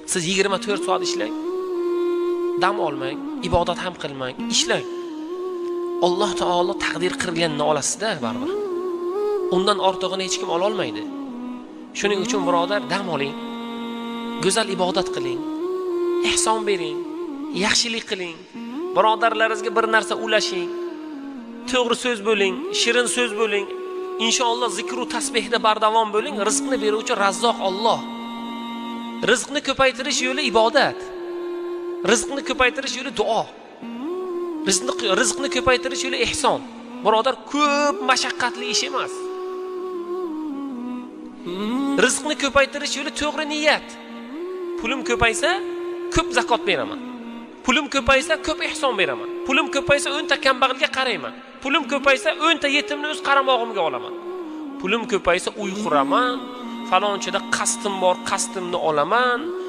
Siz 24 soat ishlang. Dam olmang, ibodat ham qilmang, ishlang. Alloh taolo taqdir qilganini olasiz-da baribir. Undan ortig'ini hech kim ola olmaydi. Shuning uchun birodar, dam oling. Go'zal ibodat qiling. Ihson bering, yaxshilik qiling. Birodarlaringizga bir narsa ulashing. To'g'ri so'z bo'ling, shirin so'z bo'ling. Inshaalloh zikr va tasbihda bardavom bo'ling. Rizqni beruvchi Razzoq Alloh. Rizqni ko'paytirish yo'li ibodat. Rizqni ko'paytirish yo'li duo. Rizqni ko'paytirish yo'li ihson. Birodar, ko'p mashaqqatli ish emas. Rizqni ko'paytirish yo'li to'g'ri niyat. Pulim ko'paysa, ko'p zakot beraman. Pulim ko'paysa, ko'p ihson beraman. Pulim ko'paysa, 10 ta kambag'alga qarayman. Pulim ko'paysa, 10 ta yetimni o'z qaramog'imga olaman. Pulim ko'paysa, uy quraman. Falonchida qasdim bor, qasdimni olaman.